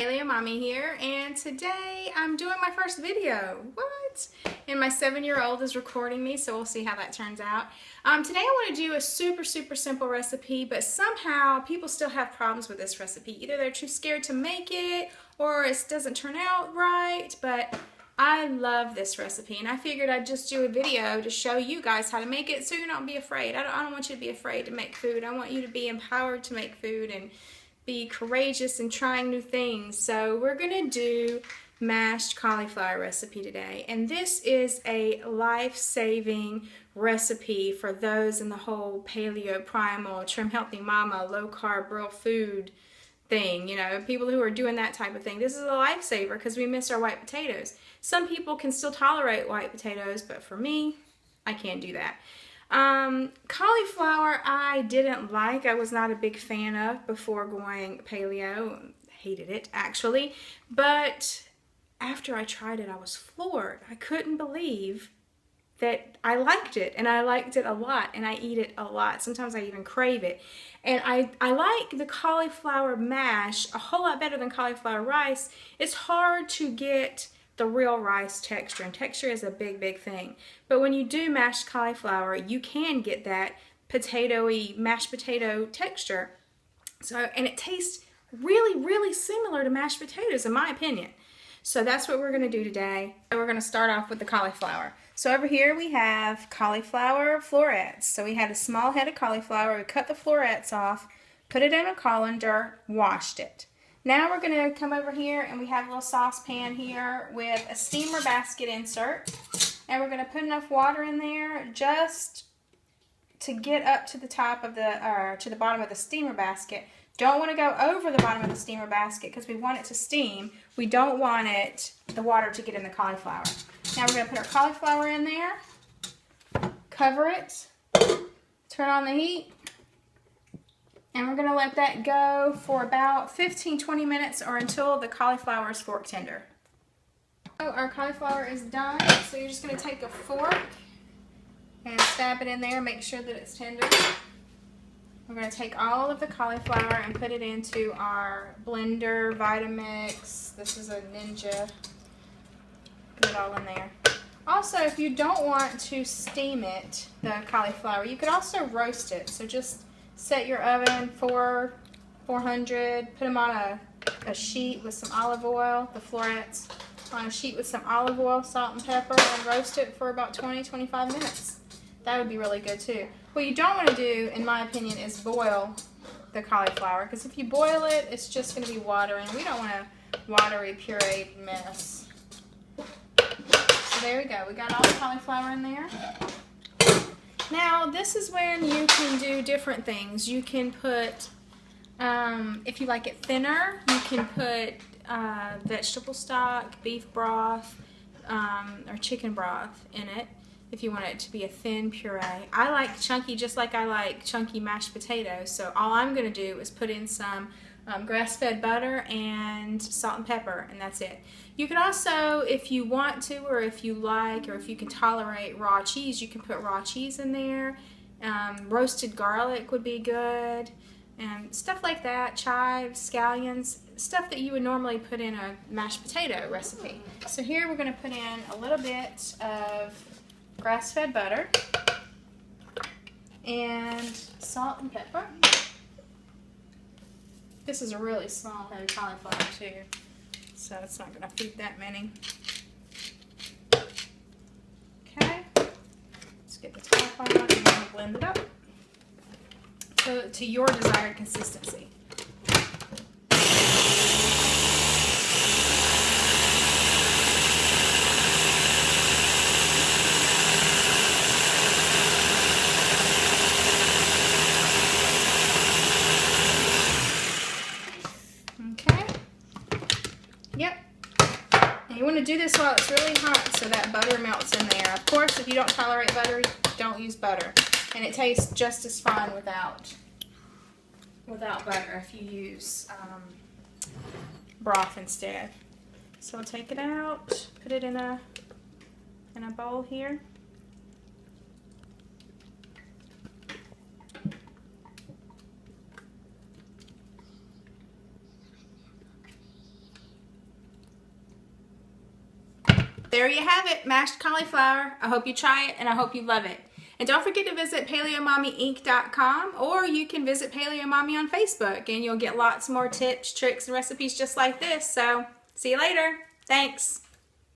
Paleo Mommy here, and today I'm doing my first video. What? And my 7-year-old is recording me, so we'll see how that turns out. Today I want to do a super simple recipe, but somehow people still have problems with this recipe. Either they're too scared to make it, or it doesn't turn out right, but I love this recipe, and I figured I'd just do a video to show you guys how to make it so you don't be afraid. I don't want you to be afraid to make food. I want you to be empowered to make food and be courageous in trying new things. So we're gonna do mashed cauliflower recipe today, and this is a life-saving recipe for those in the whole paleo, primal, trim healthy mama, low carb, real food thing, you know, people who are doing that type of thing. This is a lifesaver because we miss our white potatoes. Some people can still tolerate white potatoes, but for me, I can't do that. Cauliflower I didn't like. I was not a big fan of before going paleo. Hated it, actually. But after I tried it, I was floored. I couldn't believe that I liked it, and I liked it a lot, and I eat it a lot. Sometimes I even crave it. And I like the cauliflower mash a whole lot better than cauliflower rice. It's hard to get the real rice texture, and texture is a big thing. But when you do mashed cauliflower, you can get that potatoey, mashed potato texture. So, and it tastes really similar to mashed potatoes, in my opinion. So that's what we're gonna do today. And we're gonna start off with the cauliflower. So over here we have cauliflower florets. So we had a small head of cauliflower, we cut the florets off, put it in a colander, washed it. Now we're going to come over here, and we have a little saucepan here with a steamer basket insert, and we're going to put enough water in there just to get up to the top of the, to the bottom of the steamer basket. Don't want to go over the bottom of the steamer basket because we want it to steam. We don't want the water to get in the cauliflower. Now we're going to put our cauliflower in there, cover it, turn on the heat, and we're going to let that go for about 15-20 minutes or until the cauliflower is fork tender. So our cauliflower is done, so you're just going to take a fork and stab it in there, make sure that it's tender. We're going to take all of the cauliflower and put it into our blender, Vitamix. This is a Ninja. Put it all in there. Also, if you don't want to steam it, the cauliflower, you could also roast it. So just set your oven for 400, put them on a sheet with some olive oil, the florets, on a sheet with some olive oil, salt and pepper, and roast it for about 20-25 minutes. That would be really good too. What you don't want to do, in my opinion, is boil the cauliflower, because if you boil it, it's just going to be watery, and we don't want a watery, pureed mess. So there we go. We got all the cauliflower in there. Now, this is when you can do different things. You can put, if you like it thinner, you can put vegetable stock, beef broth, or chicken broth in it if you want it to be a thin puree. I like chunky just like I like chunky mashed potatoes, so all I'm going to do is put in some grass-fed butter and salt and pepper, and that's it. You can also, if you want to, or if you like, or if you can tolerate raw cheese, you can put raw cheese in there. Roasted garlic would be good, and stuff like that, chives, scallions, stuff that you would normally put in a mashed potato recipe. So here we're going to put in a little bit of grass-fed butter and salt and pepper. This is a really small head of cauliflower too, so it's not going to feed that many. Okay, let's get the top on and then blend it up to your desired consistency. Yep. And you want to do this while it's really hot so that butter melts in there. Of course, if you don't tolerate butter, don't use butter. And it tastes just as fine without butter if you use broth instead. So I'll take it out, put it in a bowl here. there you have it, mashed cauliflower. I hope you try it and I hope you love it. And don't forget to visit PaleoMommyInc.com, or you can visit Paleo Mommy on Facebook and you'll get lots more tips, tricks, and recipes just like this. So see you later. Thanks.